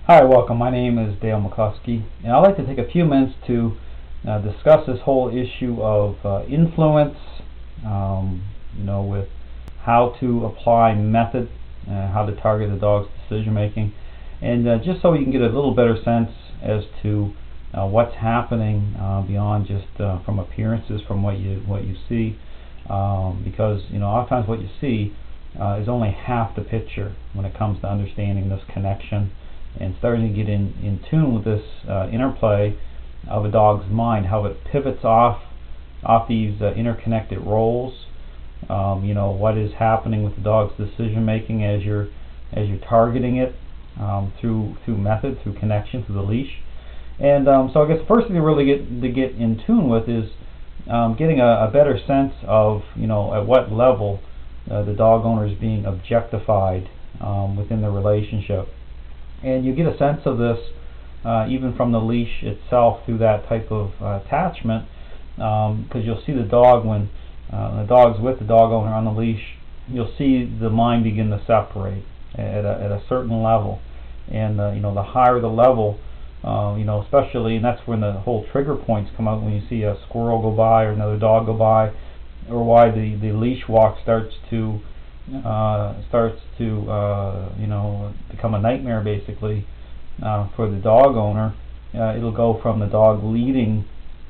Hi, welcome. My name is Dale McCluskey, and I'd like to take a few minutes to discuss this whole issue of influence, with how to apply method, how to target the dog's decision making, and just so you can get a little better sense as to what's happening beyond just from appearances, from what you see, because a lot of times what you see is only half the picture when it comes to understanding this connection and starting to get in tune with this interplay of a dog's mind, how it pivots off these interconnected roles. What is happening with the dog's decision making as you're targeting it through method, through connection, through the leash. And so I guess the first thing to really get in tune with is getting a better sense of at what level the dog owner is being objectified within the relationship. And you get a sense of this even from the leash itself through that type of attachment, because you'll see the dog when the dog's with the dog owner on the leash, you'll see the mind begin to separate at a certain level. And the higher the level, especially, and that's when the whole trigger points come out, when you see a squirrel go by or another dog go by, or why the leash walk starts to become a nightmare basically for the dog owner. It'll go from the dog leading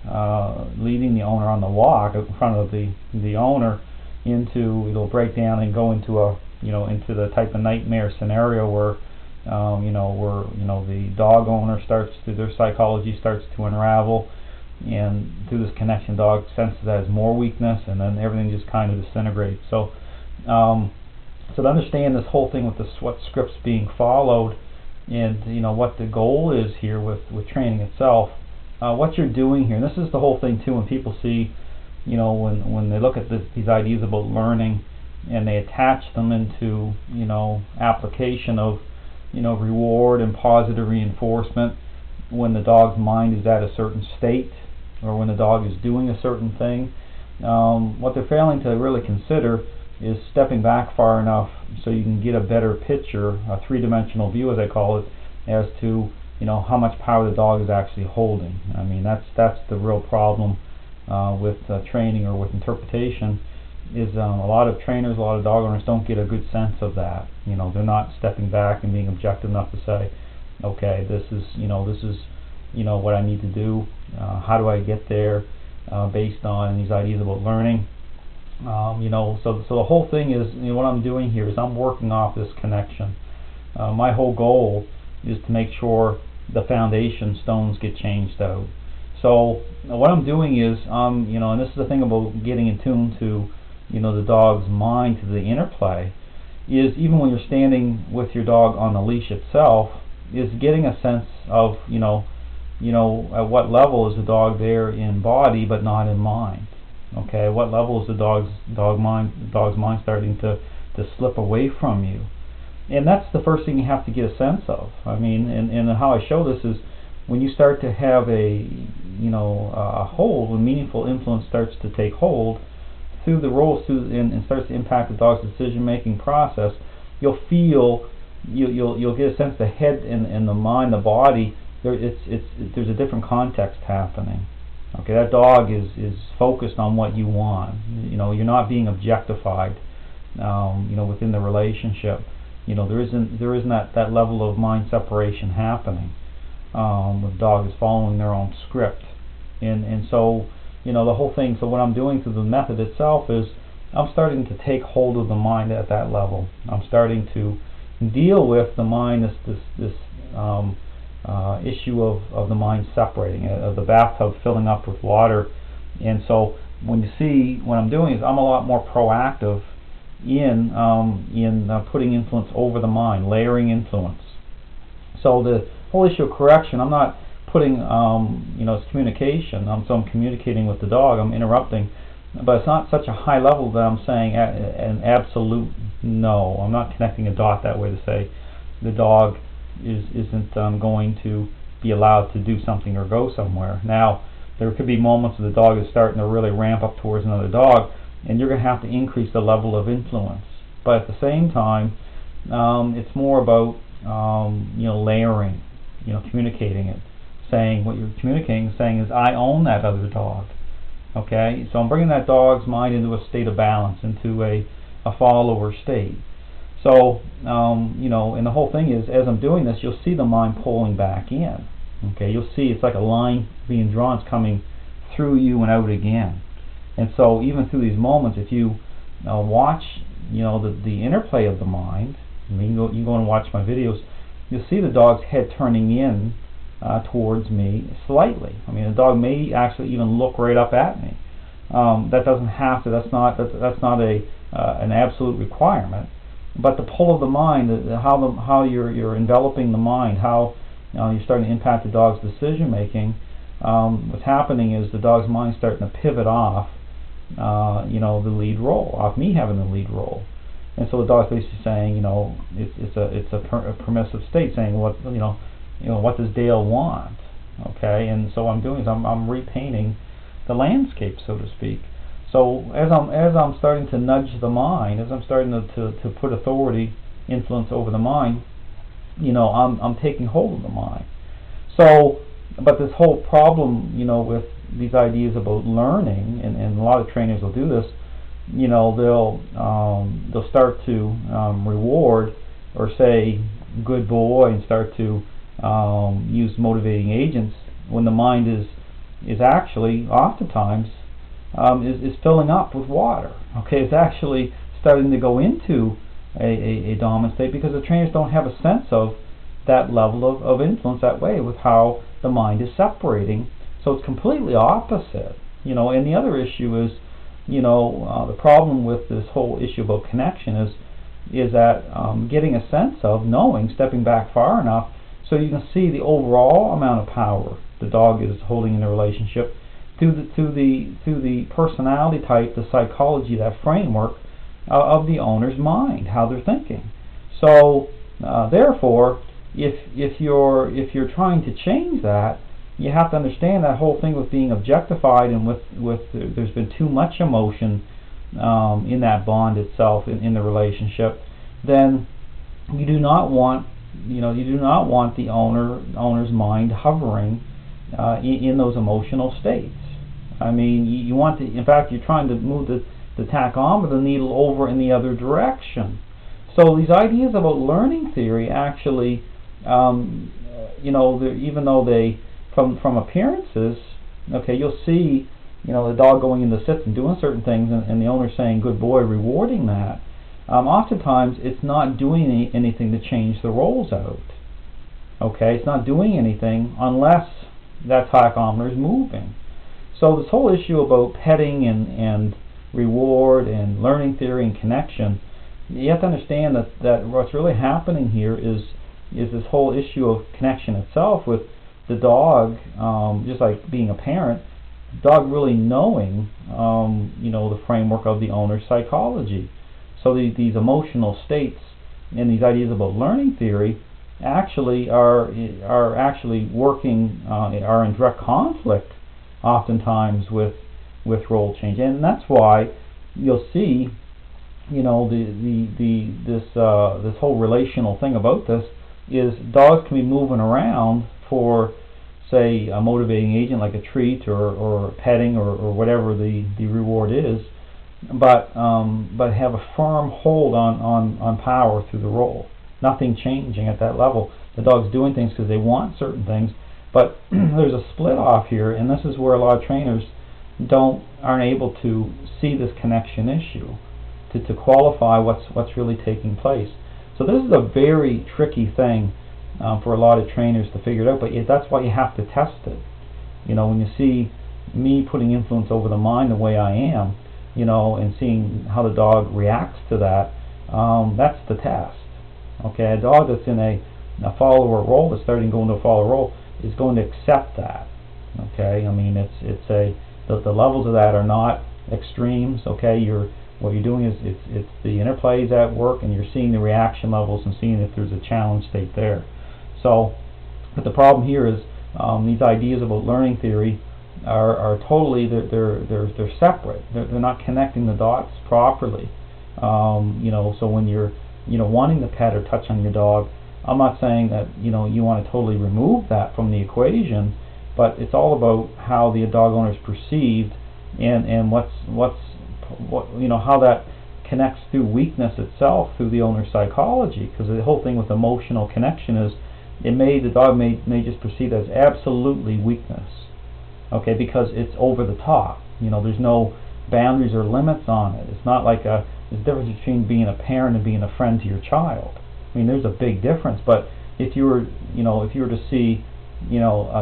the owner on the walk in front of the owner it'll break down and go into into the type of nightmare scenario where the dog owner their psychology starts to unravel, and through this connection, dog senses that as more weakness, and then everything just kind of disintegrates. So to understand this whole thing with what script's being followed, and what the goal is here with training itself, what you're doing here, and this is the whole thing too. When people see, when they look at these ideas about learning, and they attach them into application of reward and positive reinforcement when the dog's mind is at a certain state, or when the dog is doing a certain thing, what they're failing to really consider is stepping back far enough so you can get a better picture, a three-dimensional view as I call it, as to how much power the dog is actually holding. I mean, that's the real problem with training or with interpretation, is a lot of trainers, a lot of dog owners don't get a good sense of that. They're not stepping back and being objective enough to say, okay, this is what I need to do. How do I get there based on these ideas about learning? So the whole thing is, what I'm doing here is I'm working off this connection. My whole goal is to make sure the foundation stones get changed out. So what I'm doing is, and this is the thing about getting in tune to, the dog's mind, to the interplay, is even when you're standing with your dog on the leash itself, is getting a sense of, at what level is the dog there in body but not in mind. Okay, at what level is the dog's mind starting to slip away from you? And that's the first thing you have to get a sense of. I mean, and how I show this is when you start to have a hold, when meaningful influence starts to take hold through the roles, and starts to impact the dog's decision-making process, you'll feel, you'll get a sense the head and the mind, the body, there's a different context happening. Okay, that dog is focused on what you want. You're not being objectified. Within the relationship, there isn't that level of mind separation happening. The dog is following their own script, and so the whole thing. So what I'm doing through the method itself is I'm starting to take hold of the mind at that level. I'm starting to deal with the mind, this issue of the mind separating, of the bathtub filling up with water. And so when you see what I'm doing is I'm a lot more proactive in putting influence over the mind, layering influence. So the whole issue of correction, I'm not putting it's communication. So I'm communicating with the dog, I'm interrupting, but it's not such a high level that I'm saying an absolute no. I'm not connecting a dot that way to say the dog isn't going to be allowed to do something or go somewhere. Now, there could be moments where the dog is starting to really ramp up towards another dog, and you're going to have to increase the level of influence. But at the same time, it's more about layering, communicating it, saying what you're communicating, saying is I own that other dog. Okay, so I'm bringing that dog's mind into a state of balance, into a follower state. So, and the whole thing is, as I'm doing this, you'll see the mind pulling back in. Okay, you'll see it's like a line being drawn, it's coming through you and out again. And so, even through these moments, if you watch, the interplay of the mind, you go and watch my videos, you'll see the dog's head turning in towards me slightly. I mean, the dog may actually even look right up at me. That doesn't have to. That's not an absolute requirement. But the pull of the mind, how you're enveloping the mind, how you're starting to impact the dog's decision making. What's happening is the dog's mind starting to pivot off, the lead role, off me having the lead role, and so the dog's basically saying, it's a permissive state, saying what what does Dale want? Okay, and so what I'm doing is I'm repainting the landscape, so to speak. So as I'm starting to nudge the mind, as I'm starting to put authority, influence over the mind, I'm taking hold of the mind. So, but this whole problem, with these ideas about learning, and a lot of trainers will do this, they'll start to reward or say good boy and start to use motivating agents when the mind is actually oftentimes is filling up with water. Okay, it's actually starting to go into a dominant state because the trainers don't have a sense of that level of influence that way with how the mind is separating. So it's completely opposite. And the other issue is, the problem with this whole issue about connection is that getting a sense of knowing, stepping back far enough so you can see the overall amount of power the dog is holding in the relationship to the personality type, the psychology, that framework of the owner's mind, how they're thinking. So therefore, if you're trying to change that, you have to understand that whole thing with being objectified and with there's been too much emotion in that bond itself in the relationship. Then you do not want the owner's mind hovering in those emotional states. I mean, you want to, in fact, you're trying to move the tachometer, the needle, over in the other direction. So these ideas about learning theory actually, even though they, from appearances, okay, you'll see, the dog going into sits and doing certain things, and the owner saying, good boy, rewarding that. Oftentimes, it's not doing anything to change the roles out. Okay, it's not doing anything unless that tachometer is moving. So this whole issue about petting and reward and learning theory and connection, you have to understand that what's really happening here is this whole issue of connection itself with the dog, just like being a parent, the dog really knowing, the framework of the owner's psychology. So these emotional states and these ideas about learning theory actually are actually working, are in direct conflict oftentimes with role change, and that's why you'll see, this whole relational thing about this is dogs can be moving around for, say, a motivating agent like a treat or petting or whatever the reward is, but have a firm hold on power through the role. Nothing changing at that level. The dog's doing things because they want certain things, but there's a split off here, and this is where a lot of trainers aren't able to see this connection issue to qualify what's really taking place. So this is a very tricky thing for a lot of trainers to figure it out, but that's why you have to test it. When you see me putting influence over the mind the way I am, and seeing how the dog reacts to that, that's the test. Okay, a dog that's in a follower role, that's starting to go into a follower role, is going to accept that. Okay, I mean the levels of that are not extremes. Okay, what you're doing is it's the interplays at work, and you're seeing the reaction levels and seeing if there's a challenge state there. So, but the problem here is these ideas about learning theory are totally they're separate. They're not connecting the dots properly. So when you're wanting to pet or touch on your dog, I'm not saying that you want to totally remove that from the equation, but it's all about how the dog owner is perceived, and how that connects through weakness itself through the owner's psychology. Because the whole thing with emotional connection is the dog may just perceive it as absolutely weakness, okay, because it's over the top. There's no boundaries or limits on it. It's not like there's a difference between being a parent and being a friend to your child. I mean, there's a big difference. But if you were to see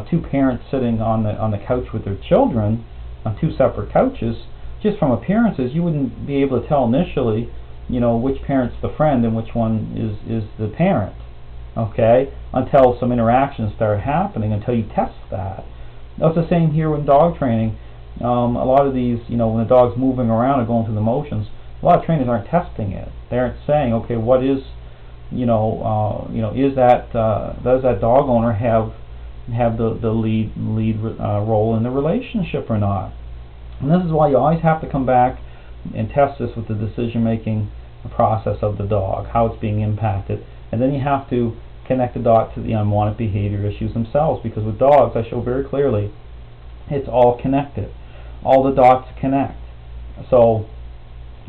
two parents sitting on the couch with their children on two separate couches, just from appearances, you wouldn't be able to tell initially, which parent's the friend and which one is the parent, okay, until some interactions start happening, until you test that. That's the same here with dog training. A lot of these, when the dog's moving around or going through the motions, a lot of trainers aren't testing it. They aren't saying, okay, what is, is that does that dog owner have the lead role in the relationship or not? And this is why you always have to come back and test this with the decision-making process of the dog, how it's being impacted, and then you have to connect the dog to the unwanted behavior issues themselves. Because with dogs, I show very clearly, it's all connected. All the dots connect. So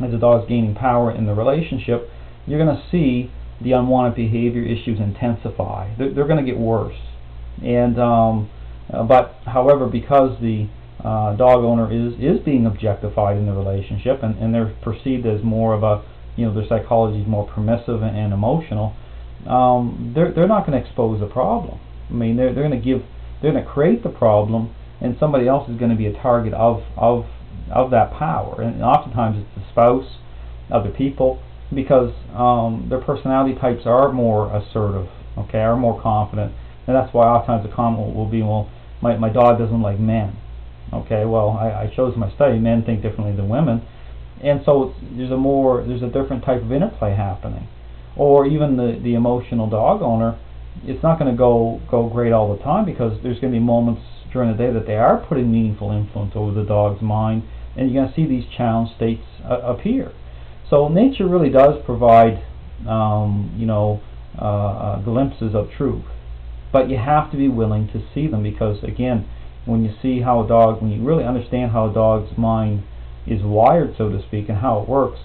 as the dog's gaining power in the relationship, you're going to see the unwanted behavior issues intensify. They're going to get worse. And but however, because the dog owner is being objectified in the relationship, and they're perceived as more of a, their psychology is more permissive and emotional, they're not going to expose the problem. I mean, they're going to create the problem, and somebody else is going to be a target of that power. And oftentimes it's the spouse, other people, because their personality types are more assertive, okay, are more confident, and that's why oftentimes the comment will be, well, my dog doesn't like men. Okay, well, I shows in my study men think differently than women, and so there's a different type of interplay happening. Or even the emotional dog owner, it's not going to go great all the time, because there's going to be moments during the day that they are putting meaningful influence over the dog's mind, and you're going to see these challenge states appear. So nature really does provide glimpses of truth, but you have to be willing to see them, because again, when you really understand how a dog's mind is wired, so to speak, and how it works,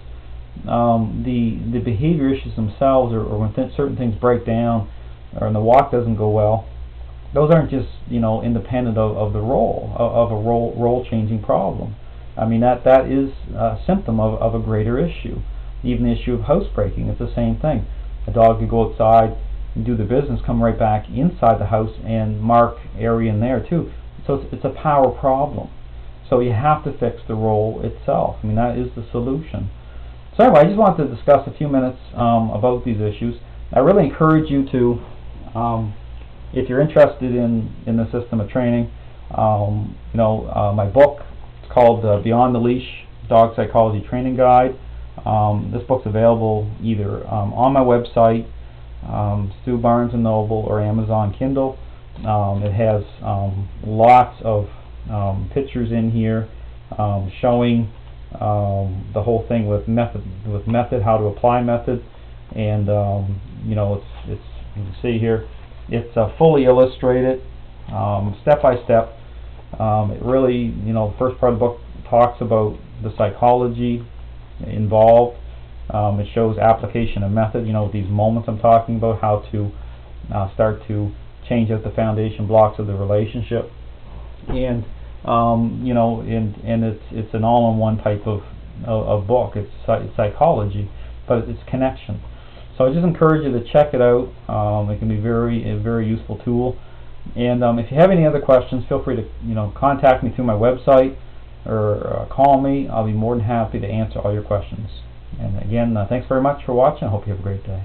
the behavior issues themselves, or when certain things break down, or when the walk doesn't go well, those aren't just independent of the role of a role changing problem. I mean, that is a symptom of a greater issue. Even the issue of housebreaking, it's the same thing. A dog could go outside and do the business, come right back inside the house and mark area in there too. So it's a power problem. So you have to fix the role itself. I mean, that is the solution. So anyway, I just wanted to discuss a few minutes about these issues. I really encourage you to, if you're interested in the system of training, my book, it's called Beyond the Leash, Dog Psychology Training Guide. This book's available either on my website, through Barnes & Noble, or Amazon Kindle. It has lots of pictures in here showing the whole thing with method, how to apply method, and it's you can see here, it's fully illustrated, step by step. It really, the first part of the book talks about the psychology involved. It shows application of method, these moments I'm talking about, how to start to change out the foundation blocks of the relationship, and it's an all-in-one type of book. It's psychology, but it's connection. So I just encourage you to check it out. It can be a very useful tool. And if you have any other questions, feel free to contact me through my website, or call me. I'll be more than happy to answer all your questions. And again, thanks very much for watching. I hope you have a great day.